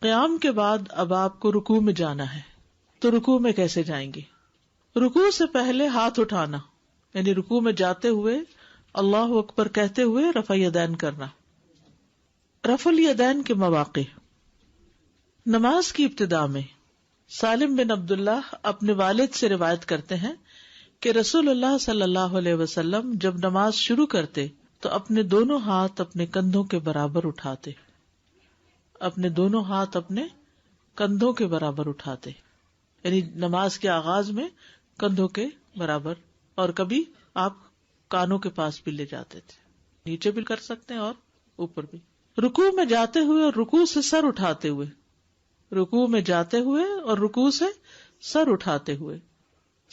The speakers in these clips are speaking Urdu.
قیام کے بعد اب آپ کو رکوع میں جانا ہے، تو رکوع میں کیسے جائیں گے؟ رکوع سے پہلے ہاتھ اٹھانا، یعنی رکوع میں جاتے ہوئے اللہ اکبر کہتے ہوئے رفع الیدین کرنا۔ رفع الیدین کے مواقع۔ نماز کی ابتدا میں سالم بن عبداللہ اپنے والد سے روایت کرتے ہیں کہ رسول اللہ صلی اللہ علیہ وسلم جب نماز شروع کرتے تو اپنے دونوں ہاتھ اپنے کندھوں کے برابر اٹھاتے، اپنے دونوں ہاتھ اپنے کندھوں کے برابر اٹھاتے، یعنی نماز کے آغاز میں کندھوں کے برابر، اور کبھی آپ کانوں کے پاس بھی لے جاتے تھے، نیچے بھی کر سکتے ہیں اور اوپر بھی۔ رکوع میں جاتے ہوئے اور رکوع سے سر اٹھاتے ہوئے، رکوع میں جاتے ہوئے اور رکوع سے سر اٹھاتے ہوئے،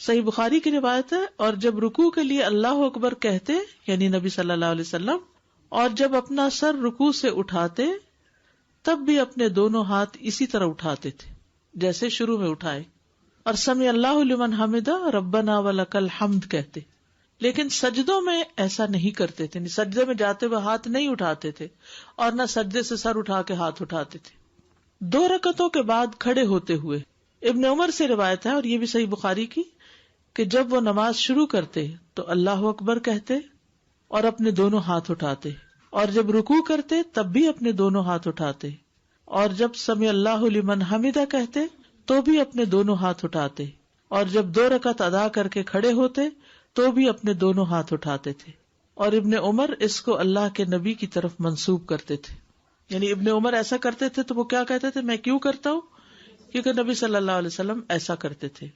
صحیح بخاری کی روایت ہے۔ اور جب رکوع کے لیے اللہ اکبر کہتے یعنی نبی صلی اللہ علیہ وسلم، اور جب اپنا سر رکوع سے اٹھاتے تب بھی اپنے دونوں ہاتھ اسی طرح اٹھاتے تھے جیسے شروع میں اٹھائے، اور سمع اللہ لمن حمدہ ربنا ولک الحمد کہتے، لیکن سجدوں میں ایسا نہیں کرتے تھے، سجدے میں جاتے ہوئے ہاتھ نہیں اٹھاتے تھے اور نہ سجدے سے سر اٹھا کے ہاتھ اٹھاتے تھے۔ 2 رکعتوں کے بعد کھڑے ہوتے ہوئے ابن عمر سے روایت ہے، اور یہ بھی صحیح بخاری کی، کہ جب وہ نماز شروع کرتے تو اللہ اکبر کہتے اور اپنے دونوں ہاتھ اٹھاتے، اور جب رکوع کرتے تب بھی اپنے دونوں ہاتھ اٹھاتے، اور جب سمع اللہ لمن حمدہ کہتے تو بھی اپنے دونوں ہاتھ اٹھاتے، اور جب 2 رکعت ادا کر کے کھڑے ہوتے تو بھی اپنے دونوں ہاتھ اٹھاتے تھے۔ اور ابن عمر اس کو اللہ کے نبی کی طرف منسوب کرتے تھے، یعنی ابن عمر ایسا کرتے تھے تو وہ کیا کہتے تھے، میں کیوں کرتا ہوں، کیونکہ نبی صلی اللہ علیہ وسلم ایسا کرتے تھے۔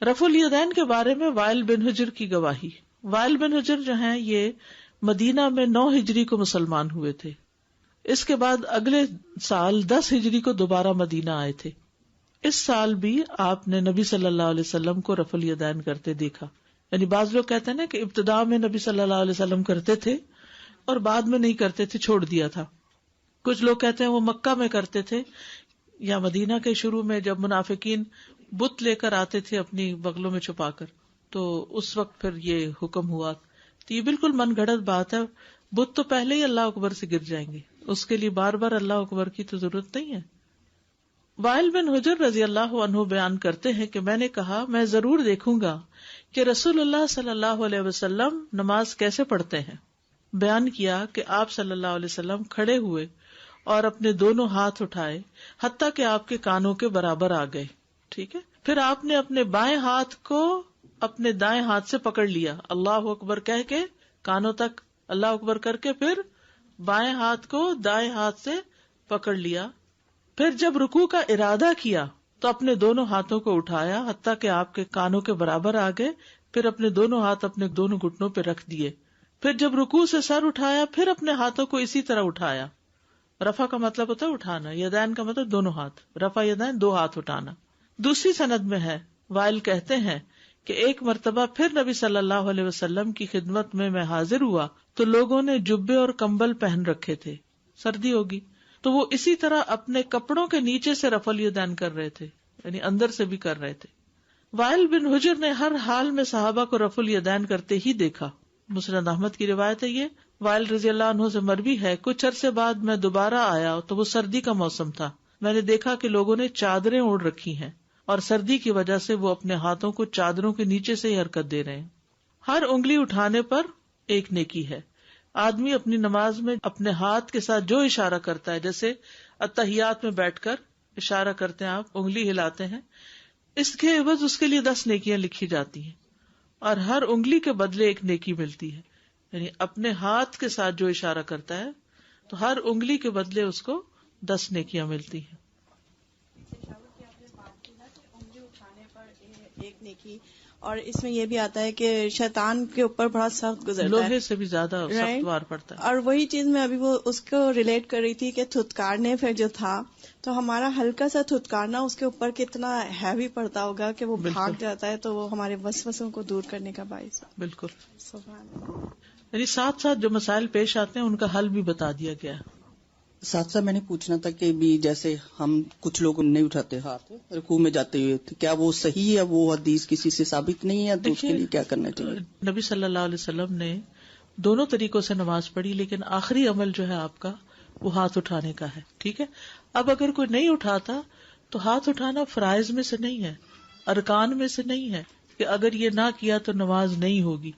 رفع الیدین کے بارے میں وائل بن حجر کی گواہی۔ وائل بن حجر جو ہیں یہ مدینہ میں 9 ہجری کو مسلمان ہوئے تھے، اس کے بعد اگلے سال 10 ہجری کو دوبارہ مدینہ آئے تھے۔ اس سال بھی آپ نے نبی صلی اللہ علیہ وسلم کو رفع الیدین کرتے دیکھا، یعنی بعض لوگ کہتے ہیں نا کہ ابتدا میں نبی صلی اللہ علیہ وسلم کرتے تھے اور بعد میں نہیں کرتے تھے، چھوڑ دیا تھا۔ کچھ لوگ کہتے ہیں وہ مکہ میں کرتے تھے یا مدینہ کے شروع میں جب منافقین بت لے کر آتے تھے اپنی بغلوں میں چھپا کر، تو اس وقت پھر یہ حکم ہوا۔ تو یہ بالکل من گھڑت بات ہے، بت تو پہلے ہی اللہ اکبر سے گر جائیں گے، اس کے لیے بار بار اللہ اکبر کی تو ضرورت نہیں ہے۔ وائل بن حجر رضی اللہ عنہ بیان کرتے ہیں کہ میں نے کہا میں ضرور دیکھوں گا کہ رسول اللہ صلی اللہ علیہ وسلم نماز کیسے پڑھتے ہیں۔ بیان کیا کہ آپ صلی اللہ علیہ وسلم کھڑے ہوئے اور اپنے دونوں ہاتھ اٹھائے حتیٰ کہ آپ کے کانوں کے برابر آ گئے، ٹھیک ہے، پھر آپ نے اپنے بائیں ہاتھ کو اپنے دائیں ہاتھ سے پکڑ لیا، اللہ اکبر کہہ کے کانوں تک اللہ اکبر کر کے پھر بائیں ہاتھ کو دائیں ہاتھ سے پکڑ لیا، پھر جب رکوع کا ارادہ کیا تو اپنے دونوں ہاتھوں کو اٹھایا حتیٰ کہ آپ کے کانوں کے برابر آ گئے، پھر اپنے دونوں ہاتھ اپنے دونوں گھٹنوں پہ رکھ دیے، پھر جب رکوع سے سر اٹھایا پھر اپنے ہاتھوں کو اسی طرح اٹھایا۔ رفع کا مطلب ہوتا ہے اٹھانا، یدین کا مطلب دونوں ہاتھ، رفع یدین 2 ہاتھ اٹھانا۔ دوسری سند میں ہے، وائل کہتے ہیں کہ ایک مرتبہ پھر نبی صلی اللہ علیہ وسلم کی خدمت میں حاضر ہوا تو لوگوں نے جبے اور کمبل پہن رکھے تھے، سردی ہوگی، تو وہ اسی طرح اپنے کپڑوں کے نیچے سے رفع الیدین کر رہے تھے، یعنی اندر سے بھی کر رہے تھے۔ وائل بن حجر نے ہر حال میں صحابہ کو رفع الیدین کرتے ہی دیکھا، مسند احمد کی روایت ہے یہ۔ وائل رضی اللہ عنہ سے مروی ہے، کچھ عرصے بعد میں دوبارہ آیا تو وہ سردی کا موسم تھا، میں نے دیکھا کہ لوگوں نے چادریں اوڑھ رکھی ہیں اور سردی کی وجہ سے وہ اپنے ہاتھوں کو چادروں کے نیچے سے ہی حرکت دے رہے ہیں۔ ہر انگلی اٹھانے پر ایک نیکی ہے۔ آدمی اپنی نماز میں اپنے ہاتھ کے ساتھ جو اشارہ کرتا ہے، جیسے اتحیات میں بیٹھ کر اشارہ کرتے ہیں آپ، انگلی ہلاتے ہیں، اس کے عوض اس کے لیے 10 نیکیاں لکھی جاتی ہیں، اور ہر انگلی کے بدلے ایک نیکی ملتی ہے، یعنی اپنے ہاتھ کے ساتھ جو اشارہ کرتا ہے تو ہر انگلی کے بدلے اس کو 10 نیکیاں ملتی ہیں۔ ایک نیکی، اور اس میں یہ بھی آتا ہے کہ شیطان کے اوپر بڑا سخت گزرتا ہے، لوہے سے بھی زیادہ سخت وار پڑتا ہے۔ اور وہی چیز میں ابھی وہ اس کو ریلیٹ کر رہی تھی کہ تھتکارنے پھر جو تھا تو ہمارا ہلکا سا تھتکارنا اس کے اوپر کتنا ہیوی پڑتا ہوگا کہ وہ بھاگ جاتا ہے، تو وہ ہمارے وسوسوں کو دور کرنے کا باعث ہے۔ بالکل، سبحان اللہ۔ یعنی ساتھ ساتھ جو مسائل پیش آتے ہیں ان کا حل بھی بتا دیا گیا ہے۔ ساتھ ساتھ میں نے پوچھنا تھا کہ بھی جیسے ہم کچھ لوگ نہیں اٹھاتے ہاتھ رکوع میں جاتے ہوئے، کیا وہ صحیح ہے؟ وہ حدیث کسی سے ثابت نہیں ہے تو اس کے لیے کیا کرنا چاہیے؟ نبی صلی اللہ علیہ وسلم نے دونوں طریقوں سے نماز پڑھی، لیکن آخری عمل جو ہے آپ کا وہ ہاتھ اٹھانے کا ہے. ٹھیک ہے. اب اگر کوئی نہیں اٹھاتا تو ہاتھ اٹھانا فرائض میں سے نہیں ہے, ارکان میں سے نہیں ہے کہ اگر یہ نہ کیا تو نماز نہیں ہوگی.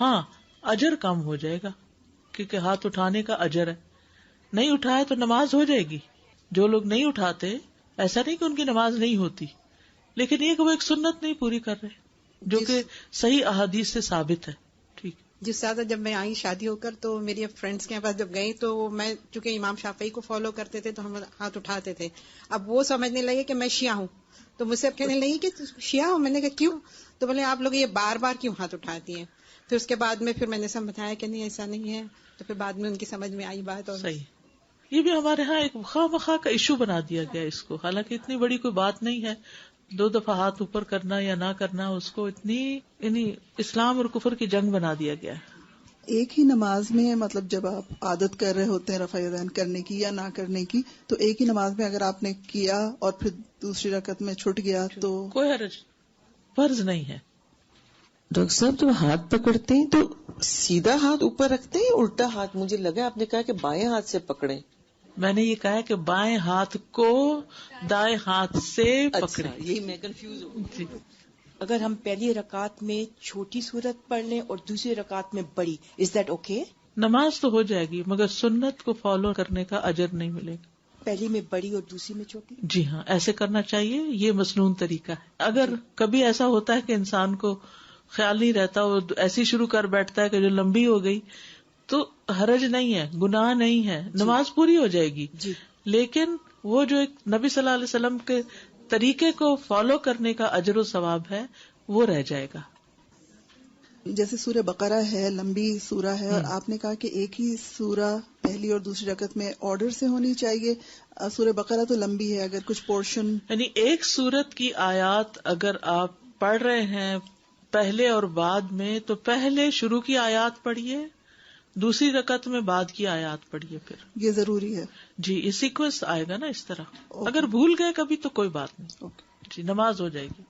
ہاں اجر کم ہو جائے گا کیونکہ ہاتھ اٹھانے کا اجر ہے. نہیں اٹھایا تو نماز ہو جائے گی. جو لوگ نہیں اٹھاتے ایسا نہیں کہ ان کی نماز نہیں ہوتی, لیکن یہ کہ وہ ایک سنت نہیں پوری کر رہے جو کہ صحیح احادیث سے ثابت ہے. ٹھیک. جس زیادہ جب میں آئی شادی ہو کر تو میری فرینڈس کے پاس جب گئی تو میں چونکہ امام شافعی کو فالو کرتے تھے تو ہم ہاتھ اٹھاتے تھے. اب وہ سمجھنے لگے کہ میں شیعہ ہوں, تو مجھ سے کہنے لگی کہ شیعہ ہوں. میں نے کہا کیوں؟ تو بولے آپ لوگ یہ بار بار کیوں ہاتھ اٹھاتی ہیں. پھر اس کے بعد میں پھر میں نے سمجھایا کہ نہیں ایسا نہیں ہے, تو پھر بعد میں ان کی سمجھ میں آئی بات. اور صحیح. یہ بھی ہمارے ہاں ایک خواہ مخواہ کا ایشو بنا دیا گیا اس کو, حالانکہ اتنی بڑی کوئی بات نہیں ہے. 2 دفعہ ہاتھ اوپر کرنا یا نہ کرنا اس کو اتنی یعنی اسلام اور کفر کی جنگ بنا دیا گیا ہے. ایک ہی نماز میں مطلب جب آپ عادت کر رہے ہوتے ہیں رفع یدین کرنے کی یا نہ کرنے کی, تو ایک ہی نماز میں اگر آپ نے کیا اور پھر دوسری رکعت میں چھٹ گیا تو کوئی حرج, فرض نہیں ہے. ڈاکٹر صاحب جب ہاتھ پکڑتے ہیں تو سیدھا ہاتھ اوپر رکھتے ہیں یا الٹا ہاتھ؟ مجھے لگا آپ نے کہا کہ بائیں ہاتھ سے پکڑیں. میں نے یہ کہا کہ بائیں ہاتھ کو دائیں ہاتھ سے پکڑے. یہی میں کنفیوز ہوں. جی. اگر ہم پہلی رکعت میں چھوٹی سورت پڑھ لیں اور دوسری رکعت میں بڑی, از دیٹ اوکے؟ نماز تو ہو جائے گی مگر سنت کو فالو کرنے کا اجر نہیں ملے گا. پہلی میں بڑی اور دوسری میں چھوٹی؟ جی ہاں, ایسے کرنا چاہیے, یہ مسنون طریقہ ہے. اگر کبھی ایسا ہوتا ہے کہ انسان کو خیال نہیں رہتا, وہ ایسی شروع کر بیٹھتا ہے کہ جو لمبی ہو گئی, تو حرج نہیں ہے, گناہ نہیں ہے, نماز پوری ہو جائے گی. جی. لیکن وہ جو ایک نبی صلی اللہ علیہ وسلم کے طریقے کو فالو کرنے کا اجر و ثواب ہے وہ رہ جائے گا. جیسے سورہ بقرہ ہے, لمبی سورہ ہے, اور آپ نے کہا کہ ایک ہی سورہ پہلی اور دوسری رکعت میں آرڈر سے ہونی چاہیے. سورہ بقرہ تو لمبی ہے, اگر کچھ پورشن یعنی ایک سورت کی آیات اگر آپ پڑھ رہے ہیں پہلے اور بعد میں, تو پہلے شروع کی آیات پڑھیے, دوسری رکعت میں بعد کی آیات پڑھیے. پھر یہ ضروری ہے. جی, یہ سیکوینس آئے گا نا اس طرح. اگر بھول گئے کبھی تو کوئی بات نہیں. جی, نماز ہو جائے گی.